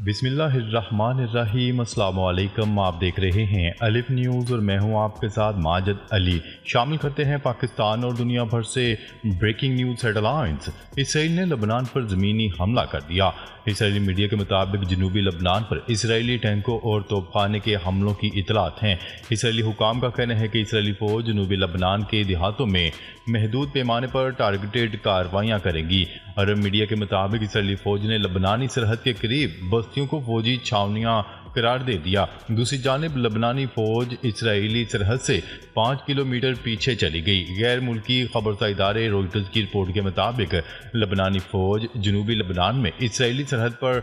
بسم اللہ الرحمن الرحیم۔ السلام علیکم، آپ دیکھ رہے ہیں الف نیوز اور میں ہوں آپ کے ساتھ ماجد علی۔ شامل کرتے ہیں پاکستان اور دنیا بھر سے بریکنگ نیوز ہیڈ لائنز۔ اسرائیل نے لبنان پر زمینی حملہ کر دیا۔ اسرائیلی میڈیا کے مطابق جنوبی لبنان پر اسرائیلی ٹینکوں اور توپ خانے کے حملوں کی اطلاعات ہیں۔ اسرائیلی حکام کا کہنا ہے کہ اسرائیلی فوج جنوبی لبنان کے دیہاتوں میں محدود پیمانے پر ٹارگیٹڈ کارروائیاں کرے گی۔ عرب میڈیا کے مطابق اسرائیلی فوج نے لبنانی سرحد کے قریب بستیوں کو فوجی چھاونیاں قرار دے دیا۔ دوسری جانب لبنانی فوج اسرائیلی سرحد سے 5 کلومیٹر پیچھے چلی گئی۔ غیر ملکی خبرساں ادارے روئٹرز کی رپورٹ کے مطابق لبنانی فوج جنوبی لبنان میں اسرائیلی سرحد پر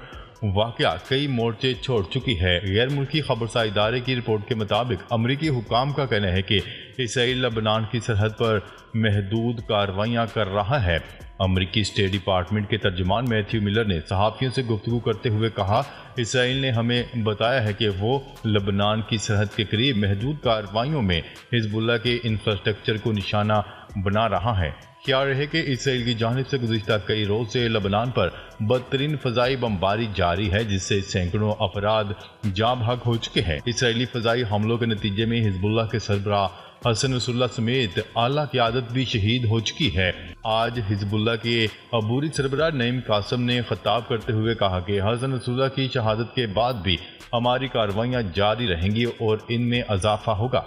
واقع کئی مورچے چھوڑ چکی ہے۔ غیر ملکی خبرساں ادارے کی رپورٹ کے مطابق امریکی حکام کا کہنا ہے کہ اسرائیل لبنان کی سرحد پر محدود کارروائیاں کر رہا ہے۔ امریکی اسٹیٹ ڈپارٹمنٹ کے ترجمان میتھیو ملر نے صحافیوں سے گفتگو کرتے ہوئے کہا، اسرائیل نے ہمیں بتایا ہے کہ وہ لبنان کی سرحد کے قریب محدود کارروائیوں میں حزب اللہ کے انفراسٹرکچر کو نشانہ بنا رہا ہے۔ خیال رہے کہ اسرائیل کی جانب سے گزشتہ کئی روز سے لبنان پر بدترین فضائی بمباری جاری ہے، جس سے سینکڑوں افراد جاں بحق ہو چکے ہیں۔ اسرائیلی فضائی حملوں کے نتیجے میں حزب اللہ کے سربراہ حسن نصر اللہ سمیت اعلیٰ قیادت بھی شہید ہو چکی ہے۔ آج حزب اللہ کے عبوری سربراہ نعیم قاسم نے خطاب کرتے ہوئے کہا کہ حسن نصر اللہ کی شہادت کے بعد بھی ہماری کارروائیاں جاری رہیں گی اور ان میں اضافہ ہوگا۔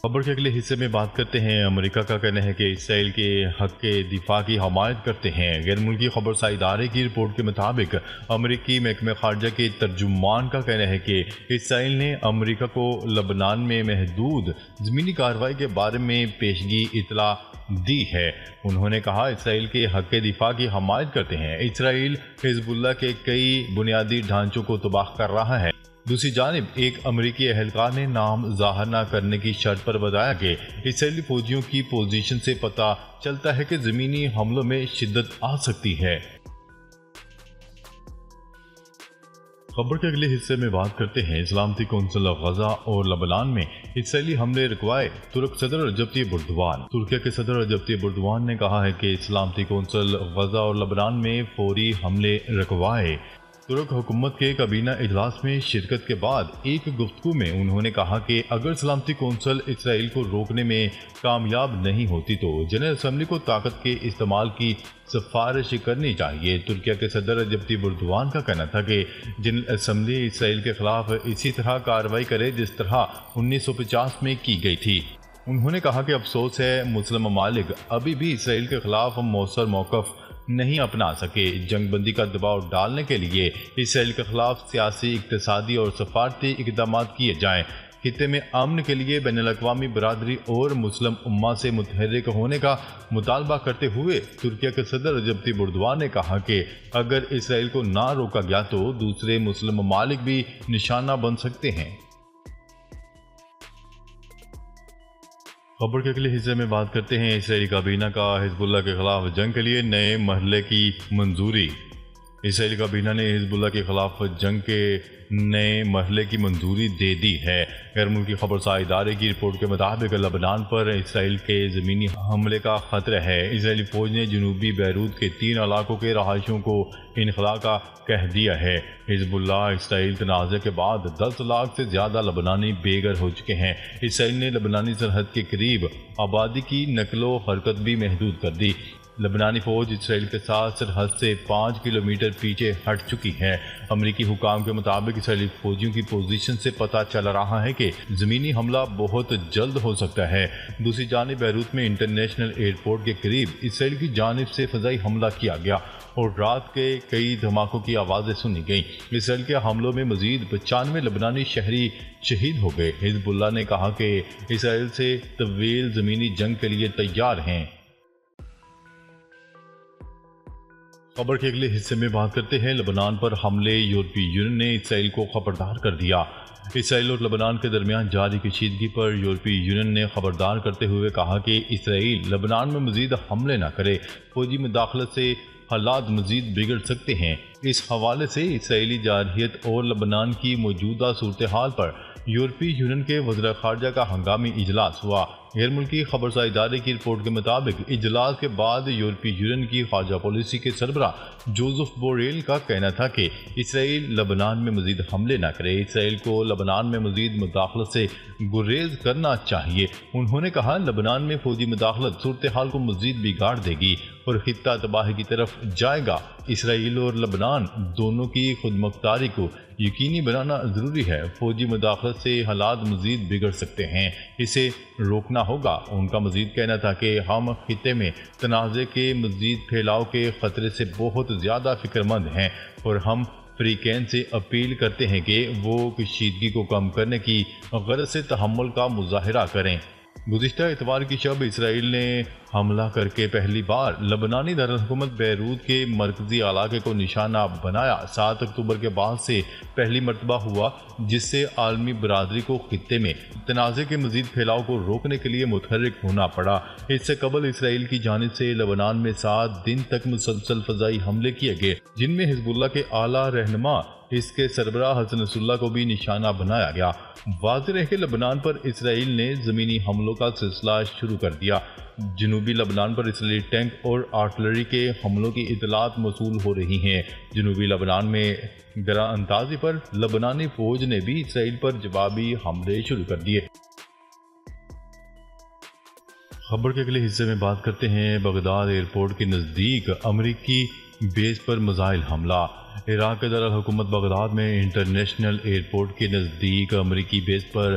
خبر کے اگلے حصے میں بات کرتے ہیں۔ امریکہ کا کہنا ہے کہ اسرائیل کے حق کے دفاع کی حمایت کرتے ہیں۔ غیر ملکی خبرساں ادارے کی رپورٹ کے مطابق امریکی محکمہ خارجہ کے ترجمان کا کہنا ہے کہ اسرائیل نے امریکہ کو لبنان میں محدود زمینی کارروائی کے بارے میں پیشگی اطلاع دی ہے۔ انہوں نے کہا، اسرائیل کے حق کے دفاع کی حمایت کرتے ہیں۔ اسرائیل حزب اللہ کے کئی بنیادی ڈھانچوں کو تباہ کر رہا ہے۔ دوسری جانب ایک امریکی اہلکار نے نام ظاہر نہ کرنے کی شرط پر بتایا کہ اسرائیلی فوجیوں کی پوزیشن سے پتہ چلتا ہے کہ زمینی حملوں میں شدت آ سکتی ہے۔ خبر کے اگلے حصے میں بات کرتے ہیں۔ سلامتی کونسل غزہ اور لبنان میں اسرائیلی حملے رکوائے۔ ترک صدر رجب طیب اردوان۔ ترکیہ کے صدر رجب طیب اردوان نے کہا ہے کہ سلامتی کونسل غزہ اور لبنان میں فوری حملے رکوائے۔ ترک حکومت کے کابینہ اجلاس میں شرکت کے بعد ایک گفتگو میں انہوں نے کہا کہ اگر سلامتی کونسل اسرائیل کو روکنے میں کامیاب نہیں ہوتی تو جنرل اسمبلی کو طاقت کے استعمال کی سفارش کرنی چاہیے۔ ترکیہ کے صدر رجب طیب اردوان کا کہنا تھا کہ جنرل اسمبلی اسرائیل کے خلاف اسی طرح کارروائی کرے جس طرح 1950 میں کی گئی تھی۔ انہوں نے کہا کہ افسوس ہے مسلم ممالک ابھی بھی اسرائیل کے خلاف مؤثر موقف نہیں اپنا سکے۔ جنگ بندی کا دباؤ ڈالنے کے لیے اسرائیل کے خلاف سیاسی، اقتصادی اور سفارتی اقدامات کیے جائیں۔ خطے میں امن کے لیے بین الاقوامی برادری اور مسلم امہ سے متحرک ہونے کا مطالبہ کرتے ہوئے ترکیہ کے صدر رجب طیب اردوان نے کہا کہ اگر اسرائیل کو نہ روکا گیا تو دوسرے مسلم ممالک بھی نشانہ بن سکتے ہیں۔ خبر کے اگلے حصے میں بات کرتے ہیں۔ اسرائیلی کابینہ کا حزب اللہ کے خلاف جنگ کے لیے نئے مرحلے کی منظوری۔ اسرائیلی کابینہ نے حزب اللہ کے خلاف جنگ کے نئے مرحلے کی منظوری دے دی ہے۔ غیر ملکی خبرساں ادارے کی رپورٹ کے مطابق لبنان پر اسرائیل کے زمینی حملے کا خطرہ ہے۔ اسرائیلی فوج نے جنوبی بیروت کے 3 علاقوں کے رہائشیوں کو انخلا کا کہہ دیا ہے۔ حزب اللہ اسرائیل تنازع کے بعد 10 لاکھ سے زیادہ لبنانی بے گھر ہو چکے ہیں۔ اسرائیل نے لبنانی سرحد کے قریب آبادی کی نقل و حرکت بھی محدود کر دی۔ لبنانی فوج اسرائیل کے ساتھ سرحد سے 5 کلومیٹر پیچھے ہٹ چکی ہے۔ امریکی حکام کے مطابق اسرائیلی فوجیوں کی پوزیشن سے پتہ چل رہا ہے کہ زمینی حملہ بہت جلد ہو سکتا ہے۔ دوسری جانب بیروت میں انٹرنیشنل ایئرپورٹ کے قریب اسرائیل کی جانب سے فضائی حملہ کیا گیا اور رات کے کئی دھماکوں کی آوازیں سنی گئیں۔ اسرائیل کے حملوں میں مزید 95 لبنانی شہری شہید ہو گئے۔ حزب اللہ نے کہا کہ اسرائیل سے طویل زمینی جنگ کے لیے تیار ہیں۔ خبر کے اگلے حصے میں بات کرتے ہیں۔ لبنان پر حملے، یورپی یونین نے اسرائیل کو خبردار کر دیا۔ اسرائیل اور لبنان کے درمیان جاری کشیدگی پر یورپی یونین نے خبردار کرتے ہوئے کہا کہ اسرائیل لبنان میں مزید حملے نہ کرے، فوجی مداخلت سے حالات مزید بگڑ سکتے ہیں۔ اس حوالے سے اسرائیلی جارحیت اور لبنان کی موجودہ صورتحال پر یورپی یونین کے وزراء خارجہ کا ہنگامی اجلاس ہوا۔ غیر ملکی خبرساں ادارے کی رپورٹ کے مطابق اجلاس کے بعد یورپی یونین کی خارجہ پالیسی کے سربراہ جوزف بوریل کا کہنا تھا کہ اسرائیل لبنان میں مزید حملے نہ کرے، اسرائیل کو لبنان میں مزید مداخلت سے گریز کرنا چاہیے۔ انہوں نے کہا لبنان میں فوجی مداخلت صورتحال کو مزید بگاڑ دے گی اور خطہ تباہی کی طرف جائے گا۔ اسرائیل اور لبنان دونوں کی خود مختاری کو یقینی بنانا ضروری ہے، فوجی مداخلت سے حالات مزید بگڑ سکتے ہیں، اسے روکنا ہوگا۔ ان کا مزید کہنا تھا کہ ہم خطے میں تنازع کے مزید پھیلاؤ کے خطرے سے بہت زیادہ فکر مند ہیں اور ہم فریقین سے اپیل کرتے ہیں کہ وہ کشیدگی کو کم کرنے کی غرض سے تحمل کا مظاہرہ کریں۔ گزشتہ اتوار کی شب اسرائیل نے حملہ کر کے پہلی بار لبنانی دارالحکومت بیروت کے مرکزی علاقے کو نشانہ بنایا۔ 7 اکتوبر کے بعد سے پہلی مرتبہ ہوا جس سے عالمی برادری کو خطے میں تنازع کے مزید پھیلاؤ کو روکنے کے لیے متحرک ہونا پڑا۔ اس سے قبل اسرائیل کی جانب سے لبنان میں 7 دن تک مسلسل فضائی حملے کیے گئے، جن میں حزب اللہ کے اعلیٰ رہنما اس کے سربراہ حسن نصر اللہ کو بھی نشانہ بنایا گیا۔ واضح ہے کہ لبنان پر اسرائیل نے زمینی حملوں کا سلسلہ شروع کر دیا۔ جنوبی لبنان پر اسرائیلی ٹینک اور آرٹلری کے حملوں کی اطلاعات موصول ہو رہی ہیں۔ جنوبی لبنان میں گراں اندازی پر لبنانی فوج نے بھی اسرائیل پر جوابی حملے شروع کر دیے۔ خبر کے اگلے حصے میں بات کرتے ہیں بغداد ایئرپورٹ کے نزدیک امریکی بیس پر میزائل حملہ۔ عراق کے دارالحکومت بغداد میں انٹرنیشنل ایئرپورٹ کے نزدیک امریکی بیس پر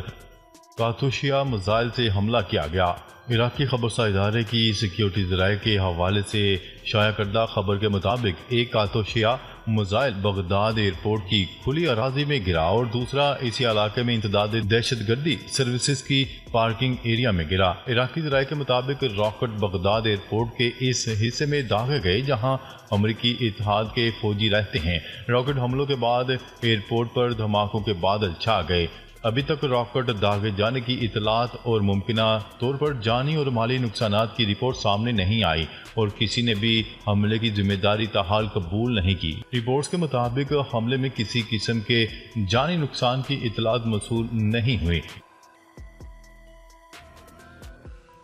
کاتوشیا میزائل سے حملہ کیا گیا۔ عراقی خبرساں ادارے کی سیکیورٹی ذرائع کے حوالے سے شائع کردہ خبر کے مطابق ایک کاتوشیا میزائل بغداد ایئرپورٹ کی کھلی اراضی میں گرا اور دوسرا اسی علاقے میں امتداد دہشت گردی سروسز کی پارکنگ ایریا میں گرا۔ عراقی ذرائع کے مطابق راکٹ بغداد ایئرپورٹ کے اس حصے میں داغے گئے جہاں امریکی اتحاد کے فوجی رہتے ہیں۔ راکٹ حملوں کے بعد ایئرپورٹ پر دھماکوں کے بادل چھا گئے۔ ابھی تک راکٹ داغے جانے کی اطلاعات اور ممکنہ طور پر جانی اور مالی نقصانات کی رپورٹ سامنے نہیں آئی اور کسی نے بھی حملے کی ذمہ داری تاحال قبول نہیں کی۔ رپورٹس کے مطابق حملے میں کسی قسم کے جانی نقصان کی اطلاعات موصول نہیں ہوئی۔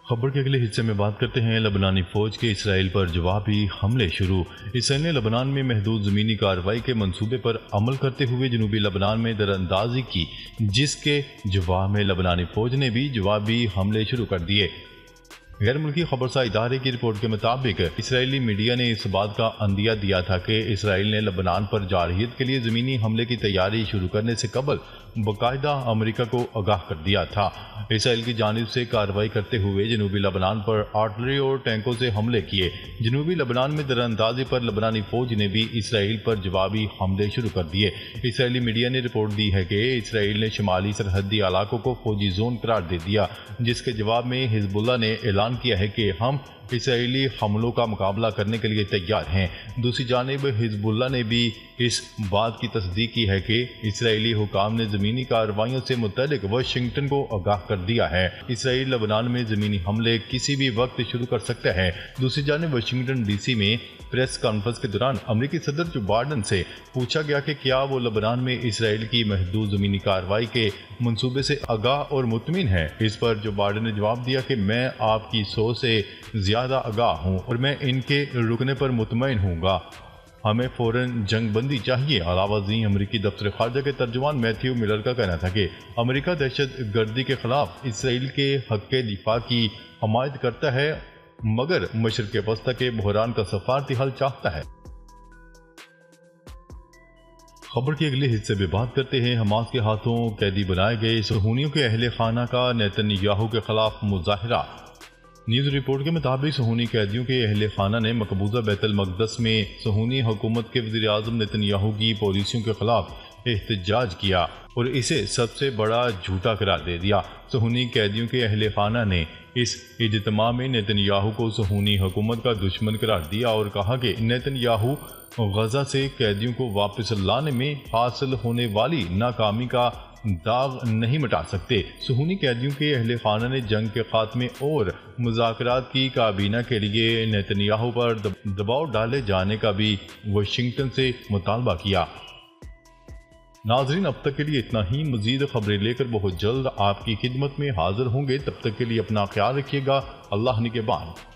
خبر کے اگلے حصے میں بات کرتے ہیں لبنانی فوج کے اسرائیل پر جوابی حملے شروع۔ اسرائیل نے لبنان میں محدود زمینی کارروائی کے منصوبے پر عمل کرتے ہوئے جنوبی لبنان میں دراندازی کی، جس کے جواب میں لبنانی فوج نے بھی جوابی حملے شروع کر دیے۔ غیر ملکی خبرساں ادارے کی رپورٹ کے مطابق اسرائیلی میڈیا نے اس بات کا عندیہ دیا تھا کہ اسرائیل نے لبنان پر جارحیت کے لیے زمینی حملے کی تیاری شروع کرنے سے قبل باقاعدہ امریکہ کو آگاہ کر دیا تھا۔ اسرائیل کی جانب سے کارروائی کرتے ہوئے جنوبی لبنان پر آرٹلری اور ٹینکوں سے حملے کیے۔ جنوبی لبنان میں دراندازی پر لبنانی فوج نے بھی اسرائیل پر جوابی حملے شروع کر دیے۔ اسرائیلی میڈیا نے رپورٹ دی ہے کہ اسرائیل نے شمالی سرحدی علاقوں کو فوجی زون قرار دے دیا، جس کے جواب میں حزب اللہ نے اعلان کیا ہے کہ ہم اسرائیلی حملوں کا مقابلہ کرنے کے لیے تیار ہیں۔ دوسری جانب حزب اللہ نے بھی اس بات کی تصدیق کی ہے کہ اسرائیلی حکام نے زمینی کارروائیوں سے متعلق واشنگٹن کو آگاہ کر دیا ہے۔ اسرائیل لبنان میں زمینی حملے کسی بھی وقت شروع کر سکتا ہے۔ دوسری جانب واشنگٹن ڈی سی میں پریس کانفرنس کے دوران امریکی صدر جو بائیڈن سے پوچھا گیا کہ کیا وہ لبنان میں اسرائیل کی محدود زمینی کارروائی کے منصوبے سے آگاہ اور مطمئن ہے۔ اس پر جو بائیڈن نے جواب دیا کہ میں آپ کی سوچ سے زیادہ آگاہ ہوں اور میں ان کے رکنے پر مطمئن ہوں گا، ہمیں فوراً جنگ بندی چاہیے۔ علاوہ ازیں امریکی دفتر خارجہ کے ترجمان میتھیو ملر کا کہنا تھا کہ امریکہ دہشت گردی کے خلاف اسرائیل کے حق دفاع کی حمایت کرتا ہے مگر مشرق وسطی کے بحران کا سفارتی حل چاہتا ہے۔ خبر کے اگلے حصے میں بات کرتے ہیں حماس کے ہاتھوں قیدی بنائے گئے صہیونیوں کے اہل خانہ کا نیتن یاہو کے خلاف مظاہرہ۔ نیوز رپورٹ کے مطابق صہیونی قیدیوں کے اہل خانہ نے مقبوضہ بیت المقدس میں صہیونی حکومت کے وزیر اعظم نیتن یاہو کی پالیسیوں کے خلاف احتجاج کیا اور اسے سب سے بڑا جھوٹا قرار دے دیا۔ صہیونی قیدیوں کے اہل خانہ نے اس اجتماع میں نیتن یاہو کو صہیونی حکومت کا دشمن قرار دیا اور کہا کہ نیتن یاہو غزہ سے قیدیوں کو واپس لانے میں حاصل ہونے والی ناکامی کا داغ نہیں مٹا سکتے۔ صہیونی قیدیوں کے اہل خانہ نے جنگ کے خاتمے اور مذاکرات کی کابینہ کے لیے نیتن یاہو پر دباؤ ڈالے جانے کا بھی واشنگٹن سے مطالبہ کیا۔ ناظرین اب تک کے لیے اتنا ہی، مزید خبریں لے کر بہت جلد آپ کی خدمت میں حاضر ہوں گے، تب تک کے لیے اپنا خیال رکھیے گا، اللہ نگہبان۔